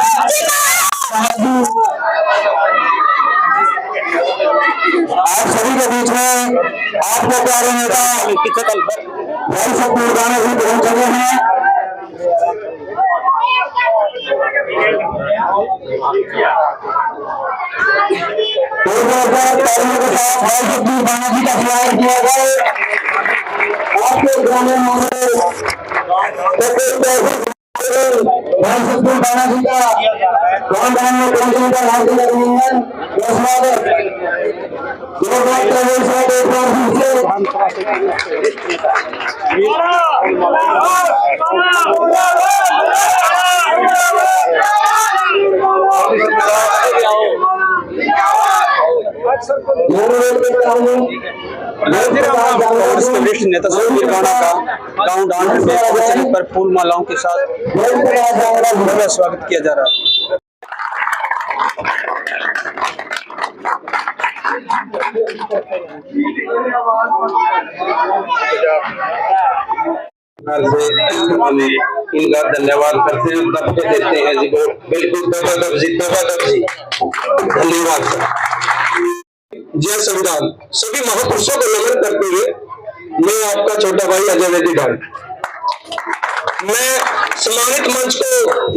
आप सभी के बीच में आपके प्यारे नेता भाई सतगुरु गाना जी पहुंच चुके हैं। तालियों के साथ भाई सतगुरु गाना जी का स्वागत किया जाए। आपके गाने में भाई सतगुरु गाना जी का गान में पहुंचने का हार्दिक अभिनंदन स्वागत। कांग्रेस के वरिष्ठ नेता सतबीर राणा का गांव डांड में पहुंचने पर फूल मालाओं के साथ भव्य स्वागत किया जा रहा है। इनका धन्यवाद करते हैं, दबके देते हैं जी को बिल्कुल धन्यवाद। जय संविधान। सभी महापुरुषों को नमन करते हुए मैं आपका छोटा भाई अजय वैद्य डांड, मैं सम्मानित मंच को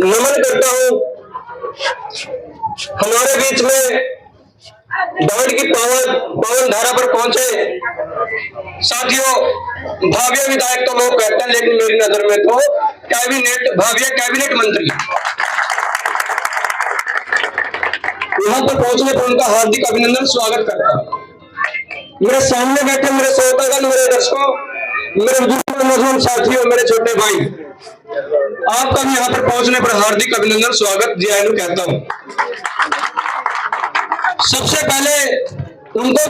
नमन करता हूं। हमारे बीच में डांड की पावन धारा पर पहुंचे साथियों, भाव्य विधायक तो लोग कहते हैं, लेकिन मेरी नजर में तो भाव्य कैबिनेट मंत्री यहाँ पर पहुंचने पर उनका हार्दिक अभिनंदन स्वागत करता हूं। मेरे सामने बैठे मेरे श्रोतागण, मेरे दर्शकों, मेरे बुजुर्ग नौजवान साथियों, मेरे छोटे भाई, आपका भी यहाँ पर पहुंचने पर हार्दिक अभिनंदन स्वागत जी आयु कहता हूं। सबसे पहले उनको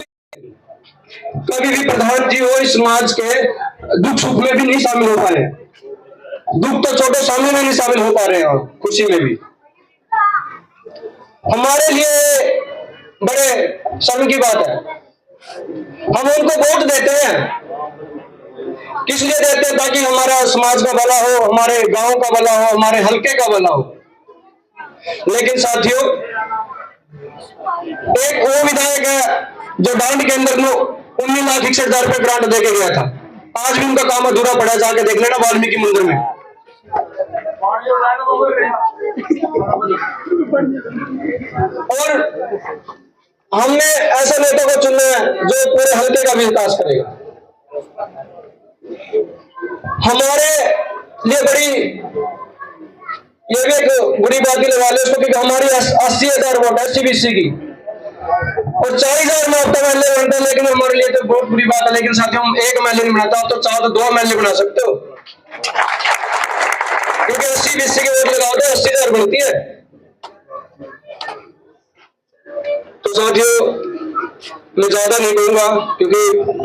कभी भी प्रधान जी हो इस समाज के दुख सुख में भी नहीं शामिल हो पाए, दुख तो छोटे सामने में नहीं शामिल हो पा रहे हैं, खुशी में भी हमारे लिए बड़े शर्म की बात है। हम उनको वोट देते हैं, किस लिए देते हैं? ताकि हमारा समाज का भला हो, हमारे गांव का भला हो, हमारे हल्के का भला हो। लेकिन साथियों, एक वो विधायक है जो डांड के अंदर 19,61,000 रुपए ग्रांट देके गया था, आज भी उनका काम अधूरा पड़ा। जाके देख लेना वाल्मीकि मंदिर में। और हमने ऐसे नेता को चुनना है जो पूरे हल्के का भी विकास करेगा। हमारे लिए बड़ी ये भी एक बुरी बात ही लगा ले उसको, क्योंकि हमारी 80,000 वोट है SC/BC की और 40,000 में आपका MLA बनता है, लेकिन हमारे लिए तो बहुत बुरी बात है। लेकिन साथियों, हम एक MLA नहीं बनाता, आप तो चाहो तो 2 MLA बना सकते हो, क्योंकि 80/20 की वोट लगाओ तो 80,000 बनती है। तो साथियों, मैं ज्यादा नहीं कहूंगा, क्योंकि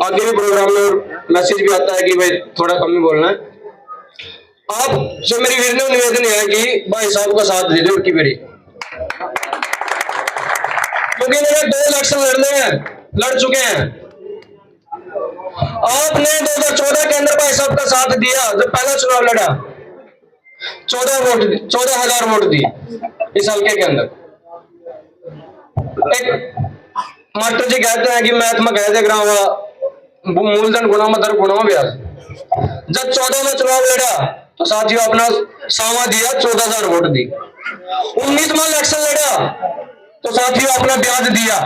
आगे भी प्रोग्राम में मैसेज भी आता है कि भाई थोड़ा कम ही बोलना है। आप से मेरी विनम्र निवेदन है कि भाई साहब का साथ दे दो उनकी मेरी, क्योंकि इन्होंने 2 इलेक्शन लड़ चुके हैं। आपने 2014 के अंदर भाई साहब का साथ दिया, जब पहला चुनाव लड़ा 14,000 वोट दी इस हल्के के अंदर। एक मास्टर जी कहते हैं कि मैथ में कहते ग्राम मूलधन गुणा में दर गुणा ब्याज। जब 14 में चुनाव लड़ा तो साथियों अपना सामा दिया, 14,000 वोट दी। 19 में इलेक्शन लड़ा तो साथियों अपना ब्याज दिया,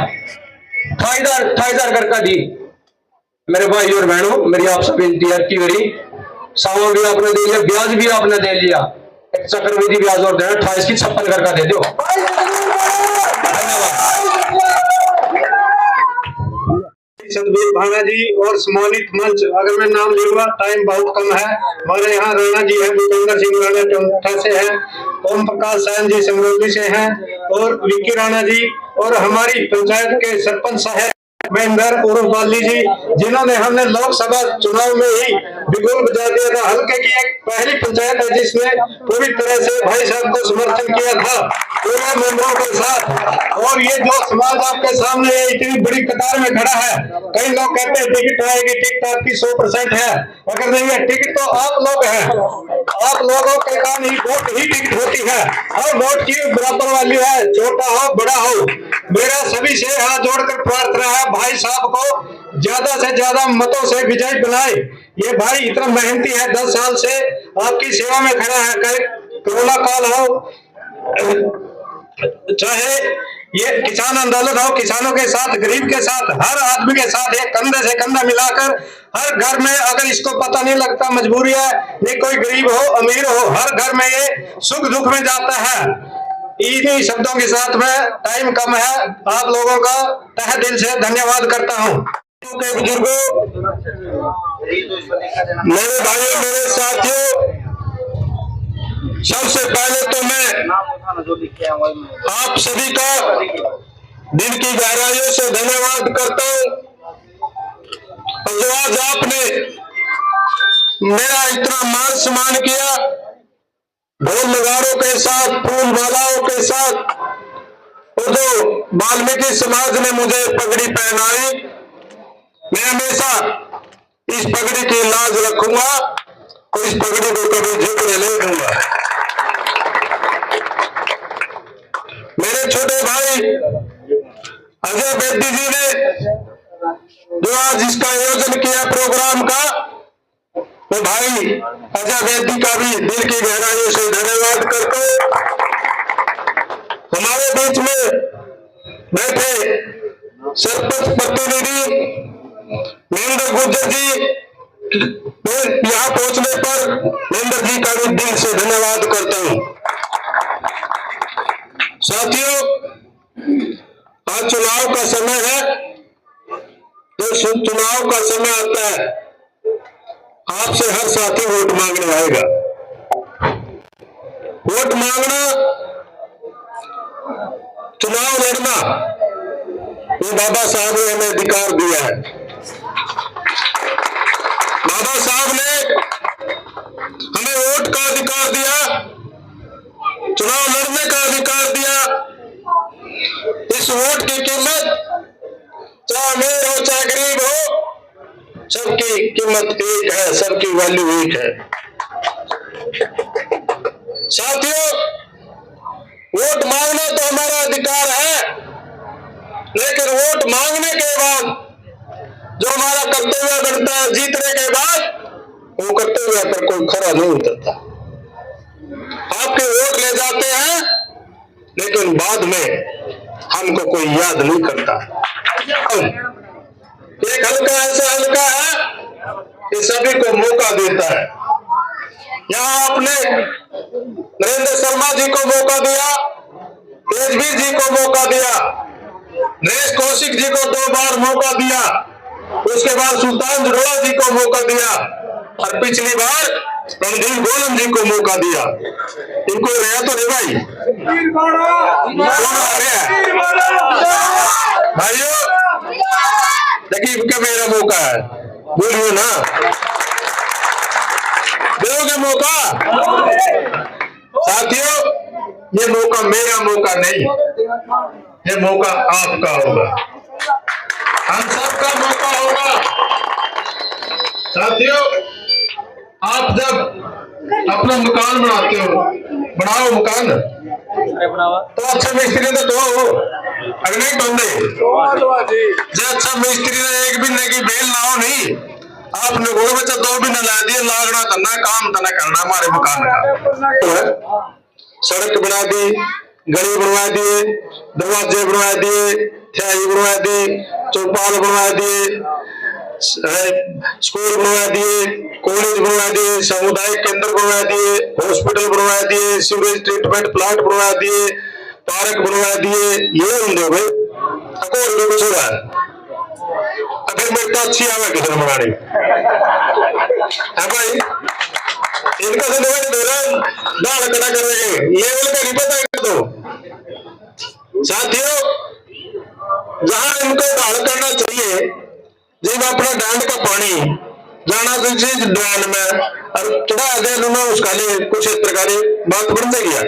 28,000 करके दी। मेरे भाई और बहनों, मेरी आपसे विनती है कि मेरी सामा भी आपने दे लिया, ब्याज भी आपने दे लिया, एक चक्रवृद्धि ब्याज और देना, 28 की 56 करके दे दो। सतबीर भाना जी और सम्मानित मंच, अगर मैं नाम लूंगा टाइम बहुत कम है। हमारे यहाँ राणा जी है, भूपेंद्र सिंह राणा चौथा से है, ओम प्रकाश सैन जी सिमरौली से हैं, और विक्की राणा जी, और हमारी पंचायत के सरपंच साहब महेंद्र उर्फ बाली जी, जिन्होंने हमने लोकसभा चुनाव में ही बिगुल बजा दिया था। हल्के की एक पहली पंचायत है जिसने पूरी तरह से भाई साहब को समर्थन किया था पूरे मेंबरों के साथ। और ये जो समाज आपके सामने इतनी बड़ी कतार में खड़ा है, कई लोग कहते हैं टिकट आएगी, टिकट आपकी 100% है, अगर नहीं है टिकट तो आप लोग हैं, आप लोगों के कारण ही वोट ही टिकट होती है और वोट की बराबर वाली है, छोटा हो बड़ा हो। मेरा सभी से हाथ जोड़कर प्रार्थना है भाई साहब को ज्यादा से ज्यादा मतों से विजय बनाए। ये भाई इतना मेहनती है, 10 साल से आपकी सेवा में खड़ा है, कोरोना काल हो चाहे ये किसान आंदोलन हो, किसानों के साथ गरीब के साथ हर आदमी के साथ एक कंधे से कंधा मिलाकर हर घर में, अगर इसको पता नहीं लगता मजबूरी है, नहीं कोई गरीब हो अमीर हो, हर घर में ये सुख दुख में जाता है। इन्हीं शब्दों के साथ में टाइम कम है, आप लोगों का तहे दिल से धन्यवाद करता हूँ। बुजुर्गों, मेरे भाइयों, मेरे साथियों, सबसे पहले तो मैं आप सभी का दिल की गहराइयों से धन्यवाद करता हूँ। जो आज आपने मेरा इतना मान सम्मान किया, ढोल नगाड़ों के साथ, फूल मालाओं के साथ, और जो वाल्मीकि समाज ने मुझे पगड़ी पहनाई, मैं हमेशा इस पगड़ी की लाज रखूंगा और इस पगड़ी को कभी झुकने नहीं दूंगा। मेरे छोटे भाई अजय बेदी जी ने जो आज इसका आयोजन किया प्रोग्राम का, तो भाई अजय बेदी का भी दिल की गहराइयों से धन्यवाद करता हूं। हमारे बीच में बैठे सरपंच प्रतिनिधि महेंद्र गुर्जर जी, मैं यहाँ पहुंचने पर महेंद्र जी का भी दिल से धन्यवाद करता हूं। साथियों, आज चुनाव का समय है, जो चुनाव का समय आता है आपसे हर साथी वोट मांगने आएगा। वोट मांगना, चुनाव लड़ना, ये बाबा साहब ने हमें अधिकार दिया है। बाबा साहब ने हमें वोट का अधिकार दिया, चुनाव लड़ने का अधिकार दिया। इस वोट की कीमत चाहे अमीर हो चाहे गरीब हो, सबकी कीमत एक है, सबकी वैल्यू एक है। साथियों, वोट मांगना तो हमारा अधिकार है, लेकिन वोट मांगने के बाद जो हमारा कर्तव्य बनता है जीतने के बाद, वो कर्तव्य पर कोई खरा नहीं उतरता। आपके वोट ले जाते हैं, लेकिन बाद में हमको कोई याद नहीं करता। एक हल्का ऐसा हल्का है कि सभी को मौका देता है। यहाँ आपने नरेंद्र शर्मा जी को मौका दिया, तेजवीर जी को मौका दिया, नरेश कौशिक जी को 2 बार मौका दिया, उसके बाद सुल्तान जुड़वा जी को मौका दिया, और पिछली बार रणधीर गोलम जी को मौका दिया। इनको रहा तो नहीं भाई, कौन आ रहा है भाइयों? देखिए क्या मेरा मौका है, बोलिए ना, दोगे मौका? साथियों, ये मौका मेरा मौका नहीं, ये मौका आपका होगा, हम सबका मौका होगा। साथियों, आप जब अपना मकान बनाते हो, बनाओ मकान तो अच्छा मिस्त्री ने तो हो, अगर नहीं बंदे जो अच्छा मिस्त्री ने 1 महीने की बेल ना हो, नहीं आपने बोले बच्चा 2 महीने ला दिए, लागना करना काम तो ना करना हमारे मकान का। सड़क बना दी, गली बनवा दिए, दरवाजे बनवा दिए, थैली बनवा दी, चौपाल बनवा दिए, स्कूल बनवा दिए, कॉलेज बनवा दिए, सामुदायिक केंद्र बनवा दिए, हॉस्पिटल बनवा दिए, सीवरेज ट्रीटमेंट प्लांट बनवा दिए, पार्क बनवा दिए। ये होंगे भाई अको छोड़ा अगर मैं तो अच्छी आवे किसी ने बनानी है भाई, इनका से दाल कटा करेंगे लेवल का नहीं पता। तो साथियों, जहां इनको ढाल करना चाहिए, जब अपना डैंड का पानी जाना तो चीज डैन में और चढ़ा दे लूना उसका लिए कुछ इस प्रकार बात बन गया।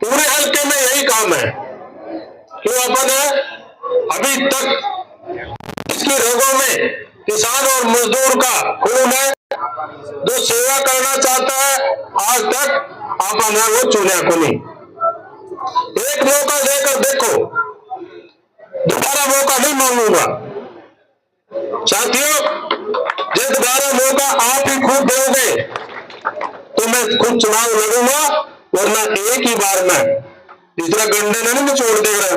पूरे हल्के में यही काम है कि अपन अभी तक इसकी रगों में किसान और मजदूर का खून है, जो सेवा करना चाहता है आज तक अपन है वो चुनिया को नहीं। एक मौका देकर देखो, दोबारा मौका नहीं मांगूंगा साथियों। जब दोबारा मौका आप ही खुद दोगे तो मैं खुद चुनाव लड़ूंगा, वरना एक ही बार में जिस तरह गंडे ने नहीं छोड़ देगा।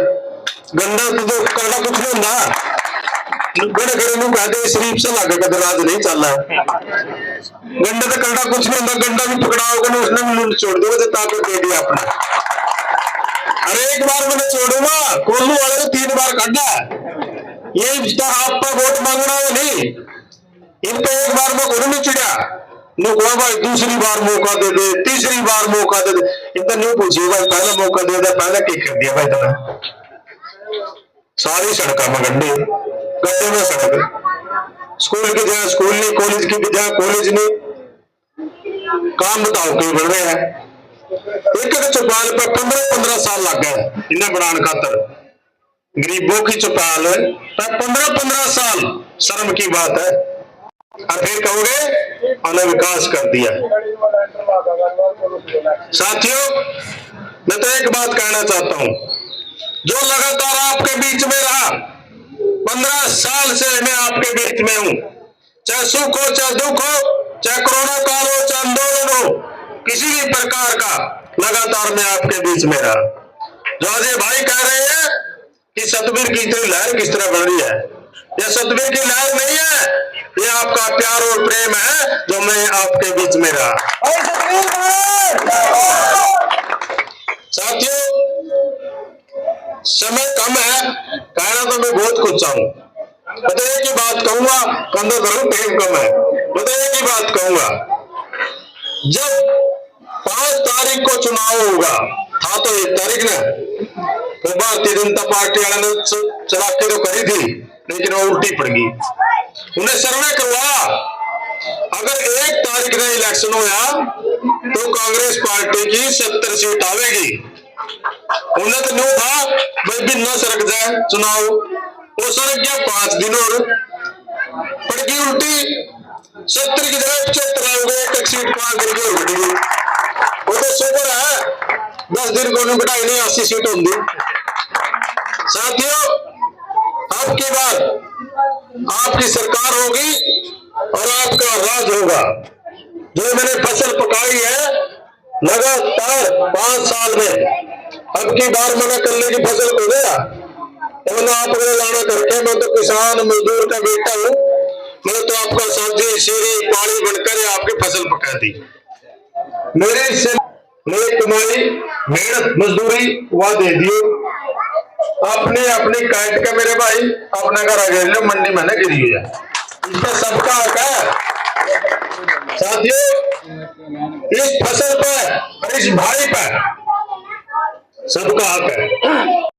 गंडा तो करना कुछ नहीं होता, बड़े घरेलू कहते शरीफ से लागे कद राज नहीं चल रहा। गंडे तो करना कुछ नहीं होता, गंडा भी पकड़ा होगा ना उसने भी छोड़ देगा तो ताकत दे दिया अपने। अरे एक बार मैंने छोड़ूंगा, कोल्लू वाले ने 3 बार काटा, ये आप पर वोट मांगना है नहीं, इन पे एक बार में कोई नहीं चिड़ा नुकवा भाई, दूसरी बार मौका दे दे, तीसरी बार मौका दे दे, इतना नहीं पूछिएगा पहला मौका दे दे, पहले क्या कर दिया भाई तुमने। सारी सड़क में गड्ढे, गड्ढे में सड़क, स्कूल की जगह स्कूल नहीं, कॉलेज की जगह कॉलेज नहीं, काम बताओ कहीं बढ़ रहे हैं। एक चौपाल पर 15-15 साल लग गए इन्हें बनाने खातर, गरीबों की चौपाल पर 15-15 साल, शर्म की बात है। और फिर कहोगे उन्हें विकास कर दिया। साथियों मैं तो एक बात कहना चाहता हूं, जो लगातार आपके बीच में रहा, 15 साल से मैं आपके बीच में हूं, चाहे सुख हो चाहे दुख हो, चाहे कोरोना काल हो चाहे आंदोलन हो, किसी भी प्रकार का लगातार मैं आपके बीच में रहा। जो अजय भाई कह रहे हैं कि सतबीर की इतनी लहर किस तरह बढ़ रही है, यह सतबीर की लहर नहीं है, ये आपका प्यार और प्रेम है जो मैं आपके बीच में रहा। साथियों समय कम है, कहना तो मैं बहुत कुछ चाहूं, बता एक ही बात कहूंगा, कंधा धरो टाइम कम है, बता एक ही बात कहूंगा। जब 5 तारीख को चुनाव होगा, था तो 1 तारीख ना, तो भारतीय जनता पार्टी वाले ने चलाकी तो करी थी, लेकिन वो उल्टी पड़ गई। उन्हें सर्वे करवा, अगर 1 तारीख में इलेक्शन होया तो कांग्रेस पार्टी की 70 सीट आवेगी। उन्हें तो न्यू था भाई बिना सरक जाए चुनाव, वो सरक गया 5 दिन और पड़ गई उल्टी, 70 की जगह 75 हो गए, एक सीट 5 दिन की और बढ़ गई। वो तो सुपर है, 10 दिन को घटाई नहीं 80 सीट होंगी। साथियों अब की बार आपकी सरकार होगी और आपका राज होगा। जो मैंने फसल पकाई है लगातार 5 साल में, अब की बार मैंने कल्ले की फसल को गया और आप लाना करके, मैं तो किसान मजदूर का बेटा हूं, मैं तो आपका सब्जी सीरी पानी बनकर आपकी फसल पका दी। मेरे से मेरी कमाई मेहनत मजदूरी वह दे दियो, अपने अपनी काट के मेरे भाई अपने घर आ गए मंडी में ना गिरी हुई है, इस पर सबका हक है। साथियों इस फसल पर और इस भाई पर सबका हक है।